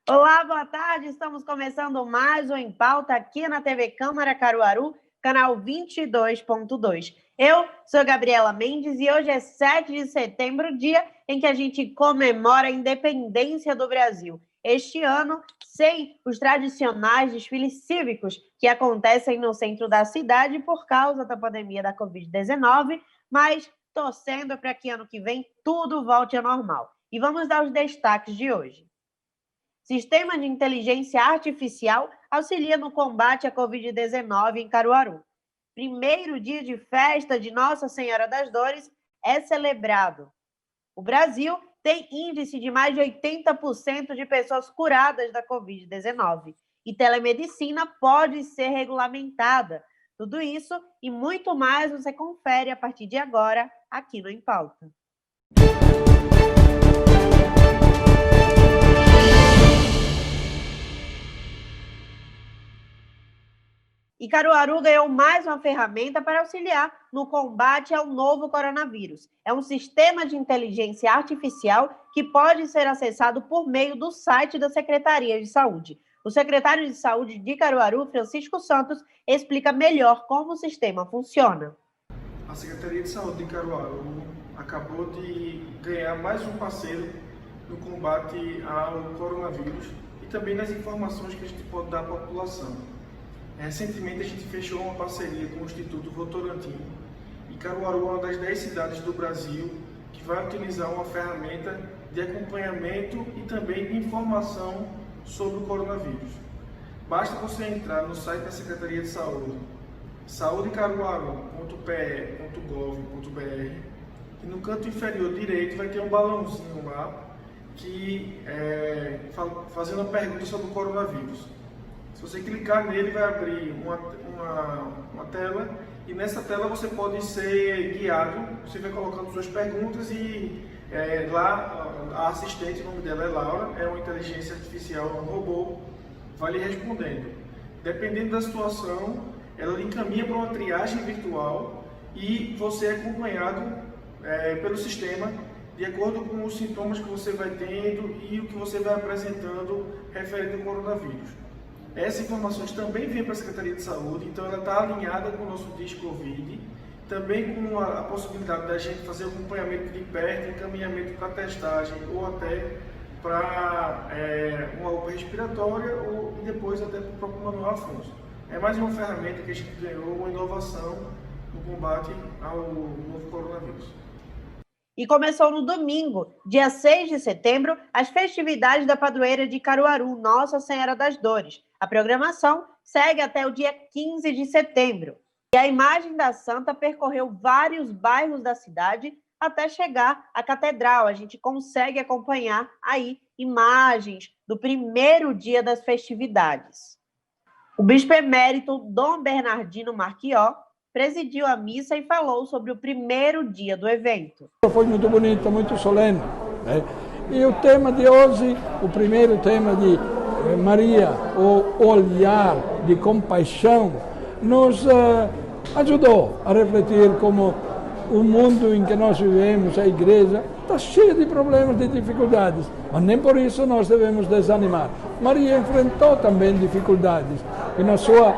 Olá, boa tarde. Estamos começando mais um Em Pauta aqui na TV Câmara Caruaru, canal 22.2. Eu sou Gabriela Mendes e hoje é 7 de setembro, dia em que a gente comemora a independência do Brasil. Este ano, sem os tradicionais desfiles cívicos que acontecem no centro da cidade por causa da pandemia da Covid-19, mas torcendo para que ano que vem tudo volte ao normal. E vamos dar os destaques de hoje. Sistema de inteligência artificial auxilia no combate à Covid-19 em Caruaru. Primeiro dia de festa de Nossa Senhora das Dores é celebrado. O Brasil tem índice de mais de 80% de pessoas curadas da Covid-19 e telemedicina pode ser regulamentada. Tudo isso e muito mais você confere a partir de agora aqui no Em Pauta. E Caruaru ganhou mais uma ferramenta para auxiliar no combate ao novo coronavírus. É um sistema de inteligência artificial que pode ser acessado por meio do site da Secretaria de Saúde. O secretário de Saúde de Caruaru, Francisco Santos, explica melhor como o sistema funciona. A Secretaria de Saúde de Caruaru acabou de ganhar mais um parceiro no combate ao coronavírus e também nas informações que a gente pode dar à população. Recentemente a gente fechou uma parceria com o Instituto Votorantim e Caruaru é uma das 10 cidades do Brasil que vai utilizar uma ferramenta de acompanhamento e também de informação sobre o coronavírus. Basta você entrar no site da Secretaria de Saúde, saudecaruaru.pe.gov.br e no canto inferior direito vai ter um balãozinho lá que fazendo a pergunta sobre o coronavírus. Se você clicar nele, vai abrir uma tela e nessa tela você pode ser guiado. Você vai colocando suas perguntas e lá a assistente, o nome dela é Laura, é uma inteligência artificial, um robô, vai lhe respondendo. Dependendo da situação, ela lhe encaminha para uma triagem virtual e você é acompanhado pelo sistema de acordo com os sintomas que você vai tendo e o que você vai apresentando referente ao coronavírus. Essas informações também vêm para a Secretaria de Saúde, então ela está alinhada com o nosso Disc-Covid, também com a possibilidade da gente fazer acompanhamento de perto, encaminhamento para testagem ou até para uma UPA respiratória e depois até para o próprio Manuel Afonso. É mais uma ferramenta que a gente ganhou, uma inovação no combate ao novo coronavírus. E começou no domingo, dia 6 de setembro, as festividades da padroeira de Caruaru, Nossa Senhora das Dores. A programação segue até o dia 15 de setembro. E a imagem da santa percorreu vários bairros da cidade até chegar à catedral. A gente consegue acompanhar aí imagens do primeiro dia das festividades. O bispo emérito Dom Bernardino Marquió presidiu a missa e falou sobre o primeiro dia do evento. Foi muito bonito, muito solene, né? E o tema de hoje, o primeiro tema de Maria, o olhar de compaixão, nos ajudou a refletir como o mundo em que nós vivemos, a igreja, está cheia de problemas, de dificuldades, mas nem por isso nós devemos desanimar. Maria enfrentou também dificuldades e na sua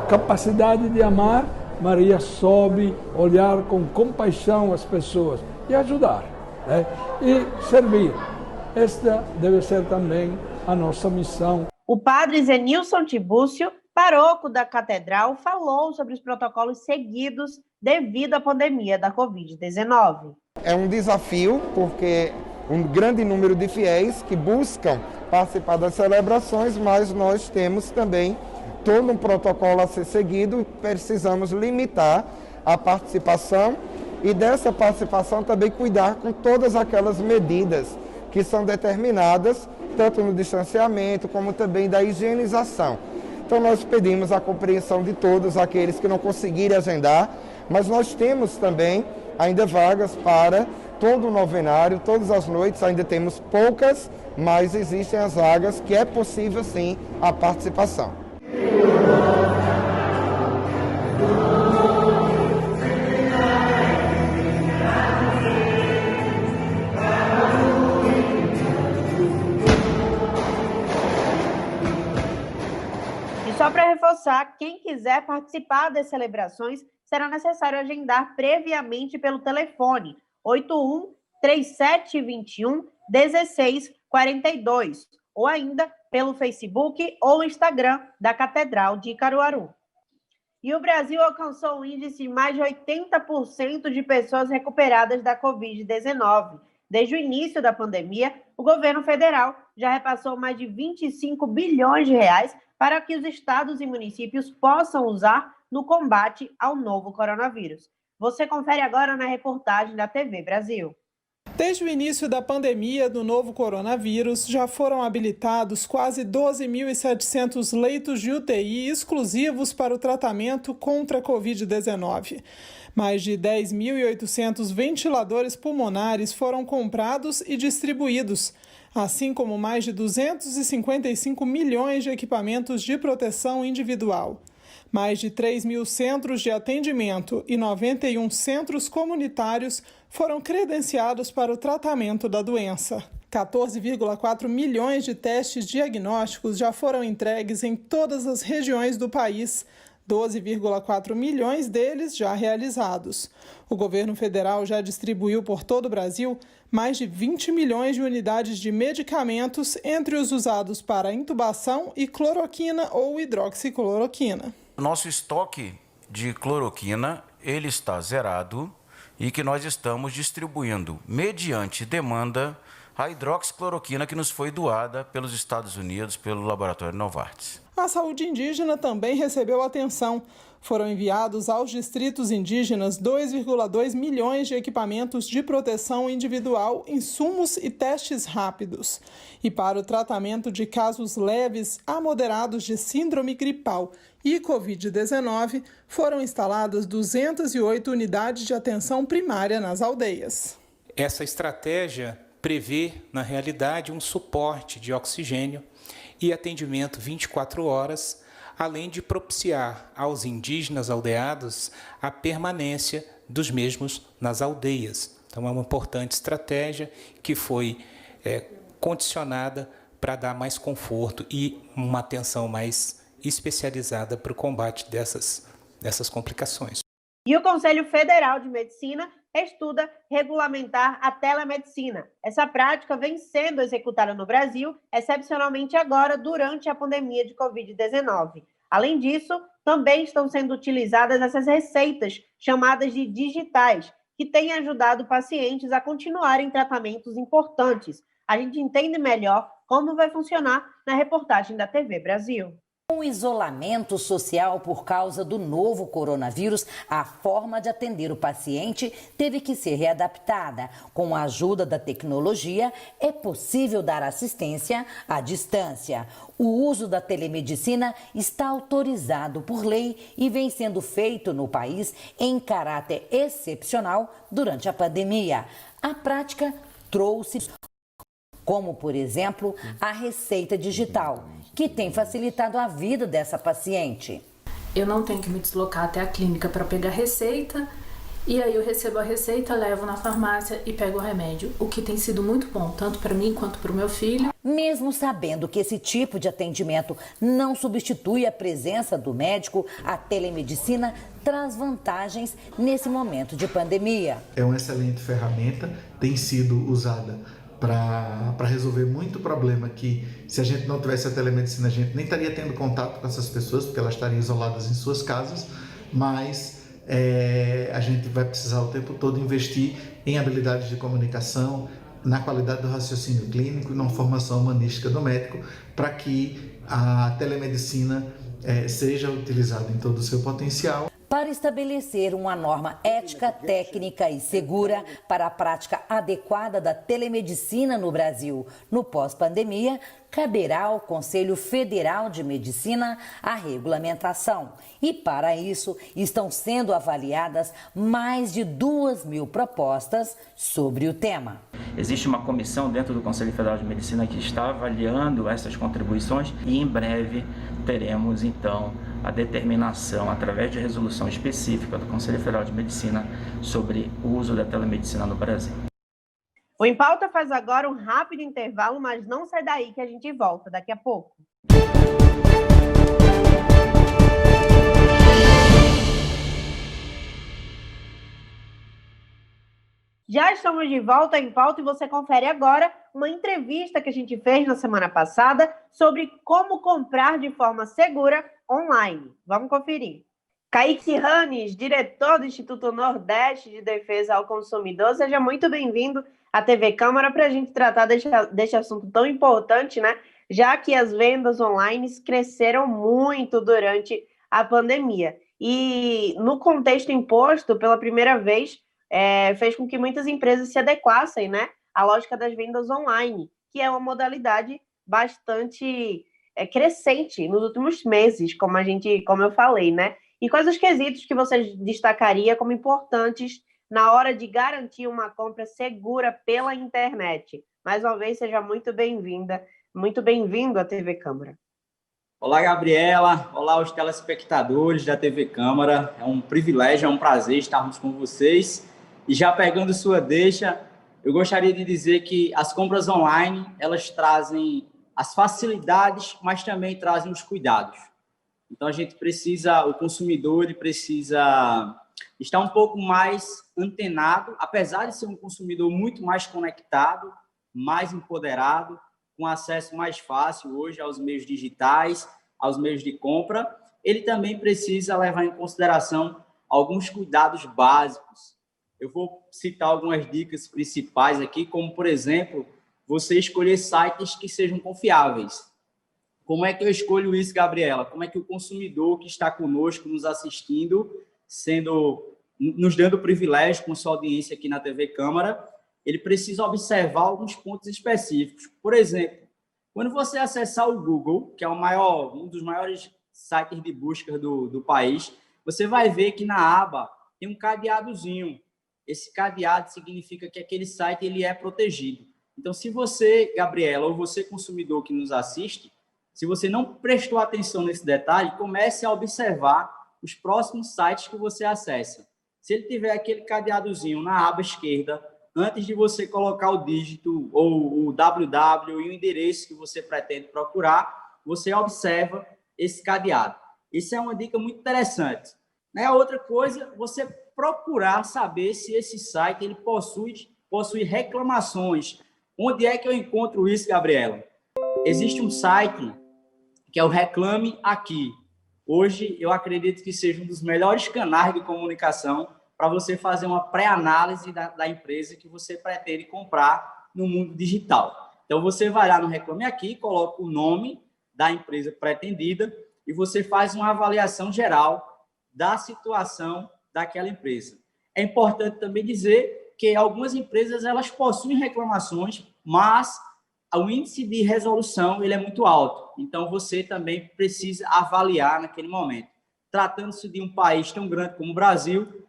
capacidade de amar, Maria soube olhar com compaixão as pessoas e ajudar, né? E servir. Esta deve ser também a nossa missão. O padre Zenilson Tibúcio, paróquio da catedral, falou sobre os protocolos seguidos devido à pandemia da Covid-19. É um desafio porque um grande número de fiéis que buscam participar das celebrações, mas nós temos também todo um protocolo a ser seguido e precisamos limitar a participação e dessa participação também cuidar com todas aquelas medidas que são determinadas, tanto no distanciamento como também da higienização. Então nós pedimos a compreensão de todos aqueles que não conseguirem agendar, mas nós temos também ainda vagas para todo o novenário, todas as noites, ainda temos poucas, mas existem as vagas que é possível sim a participação. só para reforçar, quem quiser participar das celebrações, será necessário agendar previamente pelo telefone 81-3721-1642 ou ainda pelo Facebook ou Instagram da Catedral de Caruaru. E o Brasil alcançou um índice de mais de 80% de pessoas recuperadas da Covid-19. Desde o início da pandemia, o governo federal já repassou mais de 25 bilhões de reais para que os estados e municípios possam usar no combate ao novo coronavírus. Você confere agora na reportagem da TV Brasil. Desde o início da pandemia do novo coronavírus, já foram habilitados quase 12.700 leitos de UTI exclusivos para o tratamento contra a Covid-19. Mais de 10.800 ventiladores pulmonares foram comprados e distribuídos, assim como mais de 255 milhões de equipamentos de proteção individual. Mais de 3.000 centros de atendimento e 91 centros comunitários foram credenciados para o tratamento da doença. 14,4 milhões de testes diagnósticos já foram entregues em todas as regiões do país, 12,4 milhões deles já realizados. O governo federal já distribuiu por todo o Brasil mais de 20 milhões de unidades de medicamentos, entre os usados para intubação e cloroquina ou hidroxicloroquina. Nosso estoque de cloroquina, ele está zerado e que nós estamos distribuindo, mediante demanda, a hidroxicloroquina que nos foi doada pelos Estados Unidos, pelo laboratório Novartis. A saúde indígena também recebeu atenção. Foram enviados aos distritos indígenas 2,2 milhões de equipamentos de proteção individual, insumos e testes rápidos. E para o tratamento de casos leves a moderados de síndrome gripal e Covid-19, foram instaladas 208 unidades de atenção primária nas aldeias. Essa estratégia prevê, na realidade, um suporte de oxigênio e atendimento 24 horas, além de propiciar aos indígenas aldeados a permanência dos mesmos nas aldeias. Então, é uma importante estratégia que foi condicionada para dar mais conforto e uma atenção mais especializada para o combate dessas complicações. E o Conselho Federal de Medicina estuda regulamentar a telemedicina. Essa prática vem sendo executada no Brasil, excepcionalmente agora, durante a pandemia de Covid-19. Além disso, também estão sendo utilizadas essas receitas, chamadas de digitais, que têm ajudado pacientes a continuarem tratamentos importantes. A gente entende melhor como vai funcionar na reportagem da TV Brasil. Com o isolamento social por causa do novo coronavírus, a forma de atender o paciente teve que ser readaptada. Com a ajuda da tecnologia, é possível dar assistência à distância. O uso da telemedicina está autorizado por lei e vem sendo feito no país em caráter excepcional durante a pandemia. A prática trouxe, como, por exemplo, a receita digital, que tem facilitado a vida dessa paciente. Eu não tenho que me deslocar até a clínica para pegar a receita, e aí eu recebo a receita, levo na farmácia e pego o remédio, o que tem sido muito bom, tanto para mim quanto para o meu filho. Mesmo sabendo que esse tipo de atendimento não substitui a presença do médico, a telemedicina traz vantagens nesse momento de pandemia. É uma excelente ferramenta, tem sido usada para resolver muito problema que, se a gente não tivesse a telemedicina, a gente nem estaria tendo contato com essas pessoas, porque elas estariam isoladas em suas casas, mas a gente vai precisar o tempo todo investir em habilidades de comunicação, na qualidade do raciocínio clínico e na formação humanística do médico, para que a telemedicina seja utilizada em todo o seu potencial. Para estabelecer uma norma ética, técnica e segura para a prática adequada da telemedicina no Brasil no pós-pandemia, caberá ao Conselho Federal de Medicina a regulamentação. E, para isso, estão sendo avaliadas mais de 2.000 propostas sobre o tema. Existe uma comissão dentro do Conselho Federal de Medicina que está avaliando essas contribuições e, em breve, teremos, então, a determinação, através de resolução específica do Conselho Federal de Medicina, sobre o uso da telemedicina no Brasil. O Em Pauta faz agora um rápido intervalo, mas não sai daí que a gente volta daqui a pouco. Já estamos de volta em pauta e você confere agora uma entrevista que a gente fez na semana passada sobre como comprar de forma segura online. Vamos conferir. Kaique Ranes, diretor do Instituto Nordeste de Defesa ao Consumidor, seja muito bem-vindo à TV Câmara para a gente tratar deste assunto tão importante, né? Já que as vendas online cresceram muito durante a pandemia. E no contexto imposto, pela primeira vez, fez com que muitas empresas se adequassem, né, à lógica das vendas online, que é uma modalidade bastante crescente nos últimos meses, como eu falei, né? E quais os quesitos que você destacaria como importantes na hora de garantir uma compra segura pela internet? Mais uma vez, seja muito bem-vinda, muito bem-vindo à TV Câmara. Olá, Gabriela. Olá, os telespectadores da TV Câmara. É um privilégio, é um prazer estarmos com vocês. E já pegando sua deixa, eu gostaria de dizer que as compras online, elas trazem as facilidades, mas também trazem os cuidados. Então, o consumidor, ele precisa estar um pouco mais antenado, apesar de ser um consumidor muito mais conectado, mais empoderado, com acesso mais fácil hoje aos meios digitais, aos meios de compra, ele também precisa levar em consideração alguns cuidados básicos. Eu vou citar algumas dicas principais aqui, como, por exemplo, você escolher sites que sejam confiáveis. Como é que eu escolho isso, Gabriela? Como é que o consumidor que está conosco, nos assistindo, nos dando privilégio com sua audiência aqui na TV Câmara, ele precisa observar alguns pontos específicos. Por exemplo, quando você acessar o Google, que é um dos maiores sites de busca do país, você vai ver que na aba tem um cadeadozinho. Esse cadeado significa que aquele site ele é protegido. Então, se você, Gabriela, ou você, consumidor que nos assiste, se você não prestou atenção nesse detalhe, comece a observar os próximos sites que você acessa. Se ele tiver aquele cadeadozinho na aba esquerda, antes de você colocar o dígito ou o www e o endereço que você pretende procurar, você observa esse cadeado. Isso é uma dica muito interessante. A outra coisa, você procurar saber se esse site ele possui reclamações. Onde é que eu encontro isso, Gabriela? Existe um site que é o Reclame Aqui. Hoje, eu acredito que seja um dos melhores canais de comunicação para você fazer uma pré-análise da empresa que você pretende comprar no mundo digital. Então, você vai lá no Reclame Aqui, coloca o nome da empresa pretendida e você faz uma avaliação geral da situação daquela empresa. É importante também dizer que algumas empresas elas possuem reclamações, mas o índice de resolução ele é muito alto. Então, você também precisa avaliar naquele momento. Tratando-se de um país tão grande como o Brasil,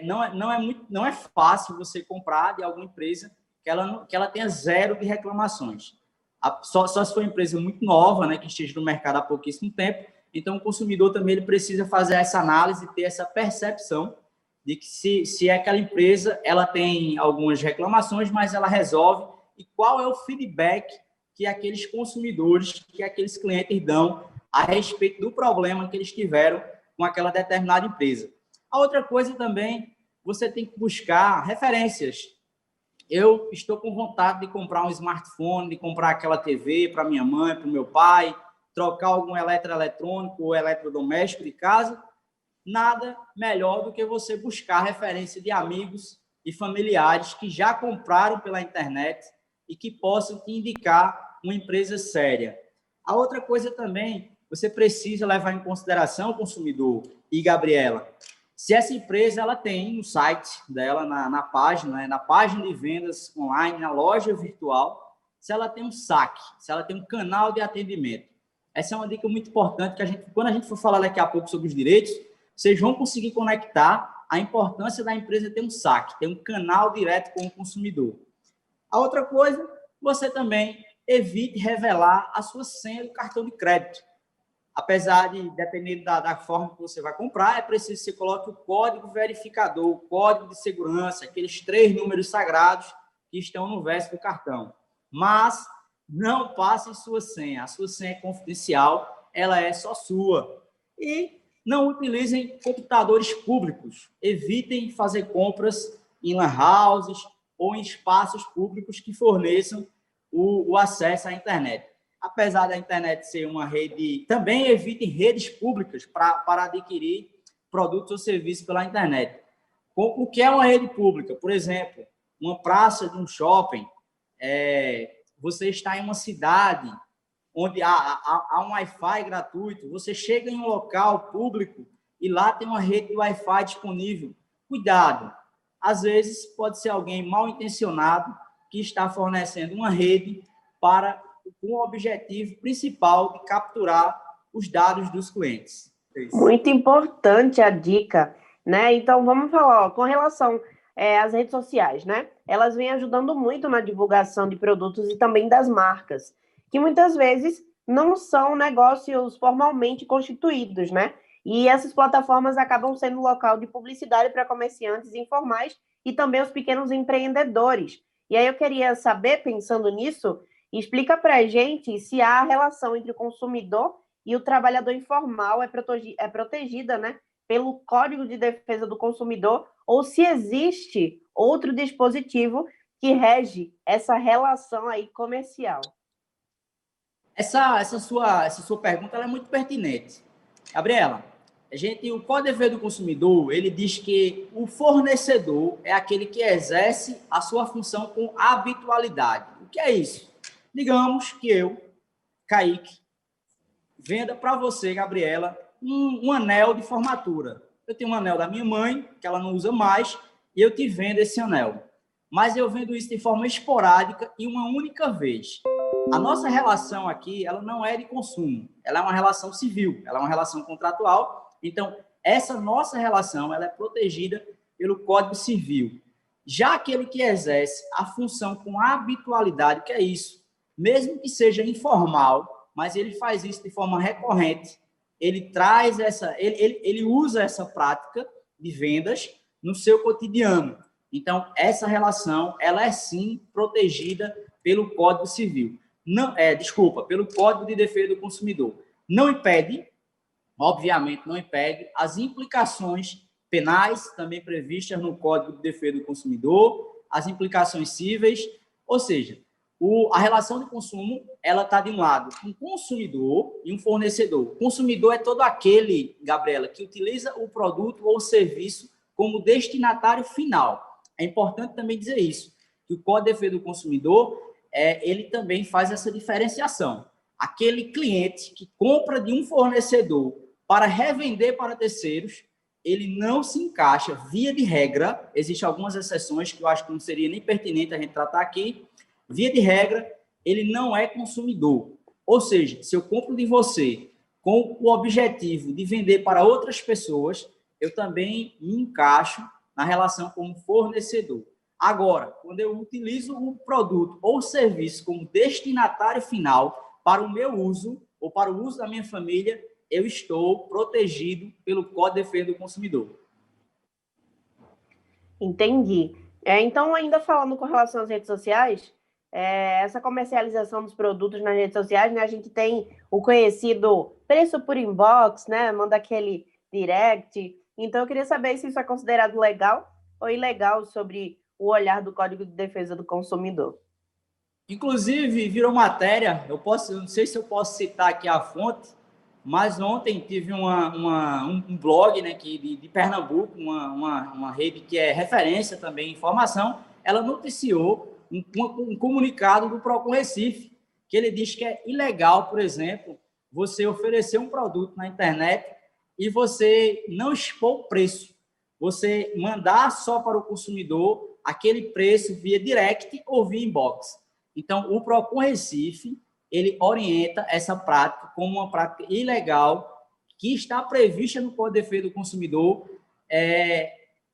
não é fácil você comprar de alguma empresa que ela tenha zero de reclamações. Só se for uma empresa muito nova, né, que esteja no mercado há pouquíssimo tempo, então o consumidor também ele precisa fazer essa análise, ter essa percepção de que se aquela empresa ela tem algumas reclamações, mas ela resolve, e qual é o feedback que aqueles consumidores, que aqueles clientes dão a respeito do problema que eles tiveram com aquela determinada empresa. A outra coisa também, você tem que buscar referências. Eu estou com vontade de comprar um smartphone, de comprar aquela TV para minha mãe, para o meu pai, trocar algum eletroeletrônico ou eletrodoméstico de casa. Nada melhor do que você buscar referência de amigos e familiares que já compraram pela internet e que possam te indicar uma empresa séria. A outra coisa também, você precisa levar em consideração, consumidor e Gabriela, se essa empresa ela tem no site dela, na página, né, na página de vendas online, na loja virtual, se ela tem um saque, se ela tem um canal de atendimento. Essa é uma dica muito importante que quando a gente for falar daqui a pouco sobre os direitos, vocês vão conseguir conectar a importância da empresa ter um saque, ter um canal direto com o consumidor. A outra coisa, você também evite revelar a sua senha do cartão de crédito. Apesar de, dependendo da forma que você vai comprar, é preciso que você coloque o código verificador, o código de segurança, aqueles 3 números sagrados que estão no verso do cartão. Mas não passe sua senha. A sua senha é confidencial, ela é só sua. E não utilizem computadores públicos. Evitem fazer compras em lan houses ou em espaços públicos que forneçam o acesso à internet. Apesar da internet ser uma rede, também evitem redes públicas para adquirir produtos ou serviços pela internet. O que é uma rede pública? Por exemplo, uma praça de um shopping, você está em uma cidade onde há um Wi-Fi gratuito, você chega em um local público e lá tem uma rede de Wi-Fi disponível. Cuidado! Às vezes pode ser alguém mal intencionado que está fornecendo uma rede com o objetivo principal de capturar os dados dos clientes. Muito importante a dica, né? Então, vamos falar, com relação às redes sociais, né? Elas vêm ajudando muito na divulgação de produtos e também das marcas, que muitas vezes não são negócios formalmente constituídos, né? E essas plataformas acabam sendo local de publicidade para comerciantes informais e também os pequenos empreendedores. E aí eu queria saber, pensando nisso, explica para a gente se há relação entre o consumidor e o trabalhador informal é protegida, né, pelo Código de Defesa do Consumidor, ou se existe outro dispositivo que rege essa relação aí comercial. Essa sua pergunta ela é muito pertinente. Gabriela, o Código de Defesa do Consumidor, ele diz que o fornecedor é aquele que exerce a sua função com habitualidade. O que é isso? Digamos que eu, Kaique, venda para você, Gabriela, um anel de formatura. Eu tenho um anel da minha mãe, que ela não usa mais, e eu te vendo esse anel. Mas eu vendo isso de forma esporádica e uma única vez. A nossa relação aqui, ela não é de consumo, ela é uma relação civil, ela é uma relação contratual. Então, essa nossa relação ela é protegida pelo Código Civil. Já aquele que exerce a função com habitualidade, que é isso, mesmo que seja informal, mas ele faz isso de forma recorrente, ele usa essa prática de vendas no seu cotidiano. Então, essa relação, ela é sim protegida pelo Código Civil. Pelo Código de Defesa do Consumidor. Não impede, obviamente não impede, as implicações penais também previstas no Código de Defesa do Consumidor, as implicações cíveis, ou seja, a relação de consumo, ela está de um lado um consumidor e um fornecedor. O consumidor é todo aquele, Gabriela, que utiliza o produto ou serviço como destinatário final. É importante também dizer isso, que o Código de Defesa do Consumidor, ele também faz essa diferenciação. Aquele cliente que compra de um fornecedor para revender para terceiros, ele não se encaixa, via de regra, existem algumas exceções que eu acho que não seria nem pertinente a gente tratar aqui, via de regra, ele não é consumidor. Ou seja, se eu compro de você com o objetivo de vender para outras pessoas, eu também me encaixo na relação como fornecedor. Agora, quando eu utilizo o produto ou serviço como destinatário final para o meu uso ou para o uso da minha família, eu estou protegido pelo Código de Defesa do Consumidor. Entendi. Então, ainda falando com relação às redes sociais, essa comercialização dos produtos nas redes sociais, né, a gente tem o conhecido preço por inbox, né, manda aquele direct. Então, eu queria saber se isso é considerado legal ou ilegal sobre o olhar do Código de Defesa do Consumidor. Inclusive, virou matéria, eu não sei se eu posso citar aqui a fonte, mas ontem tive um blog, né, de Pernambuco, uma rede que é referência também em informação, ela noticiou um comunicado do Procon Recife, que ele diz que é ilegal, por exemplo, você oferecer um produto na internet e você não expor o preço, você mandar só para o consumidor aquele preço via direct ou via inbox. Então, o Procon Recife, ele orienta essa prática como uma prática ilegal que está prevista no Código de Defesa do Consumidor.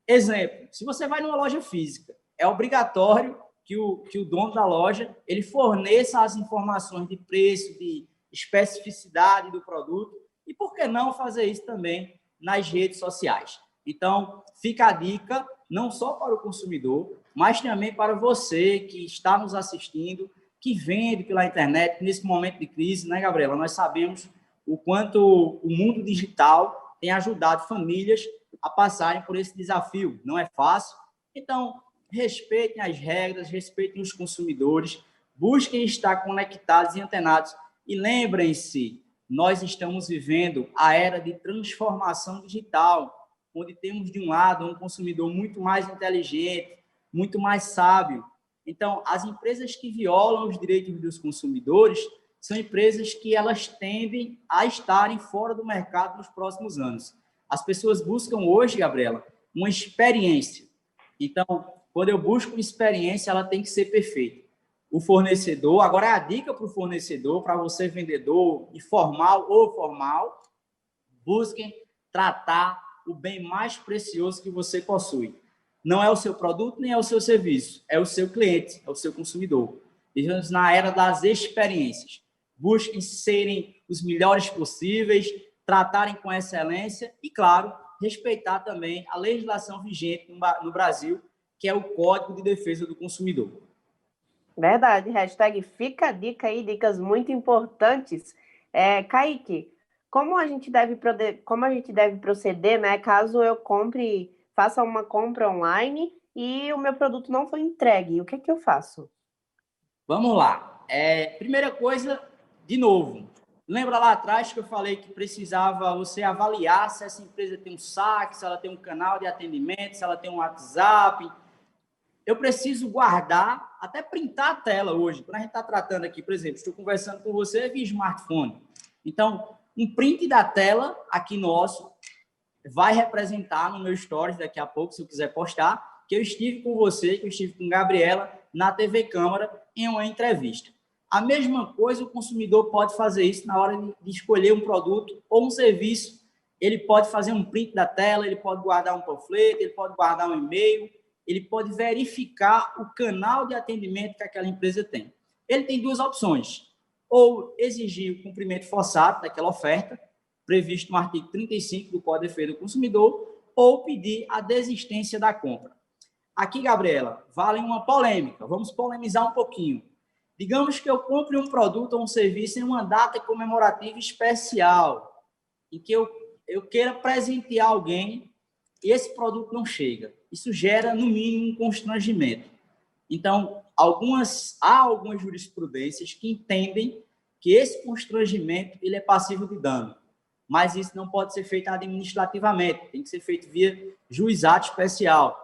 Exemplo, se você vai numa loja física, é obrigatório que o dono da loja ele forneça as informações de preço, de especificidade do produto, e por que não fazer isso também nas redes sociais? Então, fica a dica, não só para o consumidor, mas também para você que está nos assistindo, que vende pela internet nesse momento de crise, né, Gabriela? Nós sabemos o quanto o mundo digital tem ajudado famílias a passarem por esse desafio. Não é fácil, Então, respeitem as regras, respeitem os consumidores, busquem estar conectados e antenados. E lembrem-se, nós estamos vivendo a era de transformação digital, onde temos, de um lado, um consumidor muito mais inteligente, muito mais sábio. Então, as empresas que violam os direitos dos consumidores são empresas que elas tendem a estarem fora do mercado nos próximos anos. As pessoas buscam hoje, Gabriela, uma experiência. Então, quando eu busco uma experiência, ela tem que ser perfeita. O fornecedor, agora é a dica para o fornecedor, para você vendedor, informal ou formal, busquem tratar o bem mais precioso que você possui. Não é o seu produto, nem é o seu serviço, é o seu cliente, é o seu consumidor. Vivemos na era das experiências. Busquem serem os melhores possíveis, tratarem com excelência e, claro, respeitar também a legislação vigente no Brasil, que é o Código de Defesa do Consumidor. Verdade, hashtag fica a dica aí, dicas muito importantes. Kaique, como a gente deve proceder, né, caso eu faça uma compra online e o meu produto não foi entregue, o que é que eu faço? Vamos lá. Primeira coisa, de novo, lembra lá atrás que eu falei que precisava você avaliar se essa empresa tem um saque, se ela tem um canal de atendimento, se ela tem um WhatsApp. Eu preciso guardar, até printar a tela hoje. Quando a gente está tratando aqui, por exemplo, estou conversando com você via smartphone. Então, um print da tela aqui nosso vai representar no meu stories daqui a pouco, se eu quiser postar, que eu estive com você, que eu estive com Gabriela na TV Câmara em uma entrevista. A mesma coisa o consumidor pode fazer isso na hora de escolher um produto ou um serviço. Ele pode fazer um print da tela, ele pode guardar um panfleto, ele pode guardar um e-mail, ele pode verificar o canal de atendimento que aquela empresa tem. Ele tem duas opções: ou exigir o cumprimento forçado daquela oferta, previsto no artigo 35 do Código de Defesa do Consumidor, ou pedir a desistência da compra. Aqui, Gabriela, vale uma polêmica. Vamos polemizar um pouquinho. Digamos que eu compre um produto ou um serviço em uma data comemorativa especial, em que eu queira presentear alguém e esse produto não chega. Isso gera, no mínimo, um constrangimento. Então, há algumas jurisprudências que entendem que esse constrangimento ele é passível de dano, mas isso não pode ser feito administrativamente, tem que ser feito via juizado especial.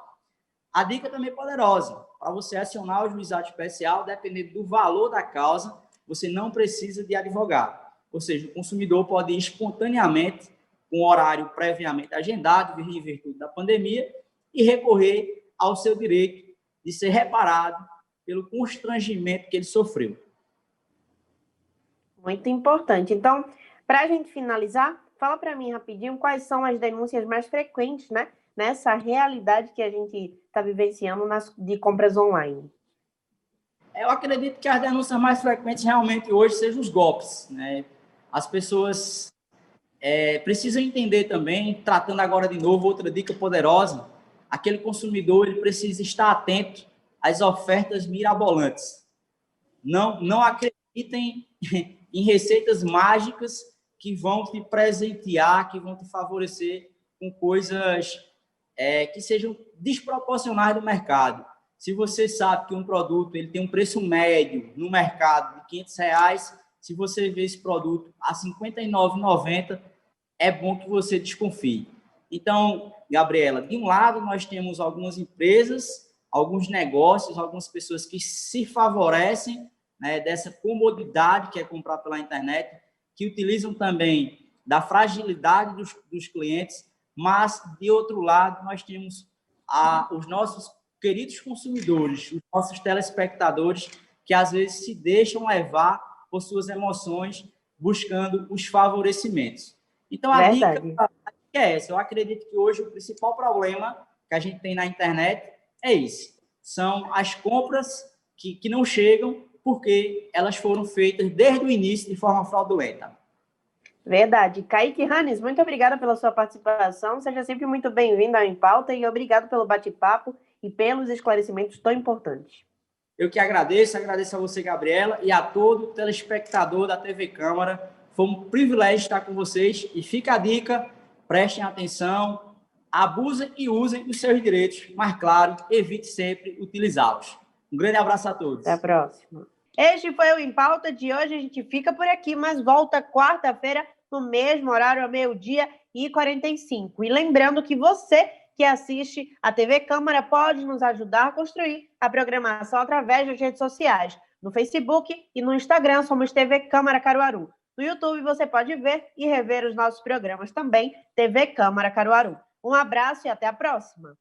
A dica também é poderosa: para você acionar o juizado especial, dependendo do valor da causa, você não precisa de advogado. Ou seja, o consumidor pode ir espontaneamente, com horário previamente agendado, em virtude da pandemia, e recorrer ao seu direito de ser reparado pelo constrangimento que ele sofreu. Muito importante. Então, para a gente finalizar, fala para mim rapidinho quais são as denúncias mais frequentes, né, nessa realidade que a gente está vivenciando de compras online. Eu acredito que as denúncias mais frequentes realmente hoje sejam os golpes, né? As pessoas precisam entender também, tratando agora de novo, outra dica poderosa: aquele consumidor ele precisa estar atento às ofertas mirabolantes. Não acreditem em receitas mágicas que vão te presentear, que vão te favorecer com coisas que sejam desproporcionais do mercado. Se você sabe que um produto ele tem um preço médio no mercado de R$500, se você vê esse produto a R$ 59,90, é bom que você desconfie. Então, Gabriela, de um lado nós temos algumas empresas, alguns negócios, algumas pessoas que se favorecem, né, dessa comodidade que é comprar pela internet, que utilizam também da fragilidade dos clientes, mas, de outro lado, nós temos os nossos queridos consumidores, os nossos telespectadores, que às vezes se deixam levar por suas emoções, buscando os favorecimentos. Então, a dica é essa. Eu acredito que hoje o principal problema que a gente tem na internet é esse. São as compras que não chegam porque elas foram feitas desde o início de forma fraudulenta. Verdade. Kaique Hannes, muito obrigada pela sua participação. Seja sempre muito bem-vindo ao Em Pauta e obrigado pelo bate-papo e pelos esclarecimentos tão importantes. Eu que agradeço a você, Gabriela, e a todo telespectador da TV Câmara. Foi um privilégio estar com vocês e fica a dica, prestem atenção, abusem e usem os seus direitos, mas, claro, evite sempre utilizá-los. Um grande abraço a todos. Até a próxima. Este foi o Em Pauta de hoje. A gente fica por aqui, mas volta quarta-feira no mesmo horário, ao 12h45. E lembrando que você que assiste a TV Câmara pode nos ajudar a construir a programação através das redes sociais. No Facebook e no Instagram somos TV Câmara Caruaru. No YouTube você pode ver e rever os nossos programas também, TV Câmara Caruaru. Um abraço e até a próxima!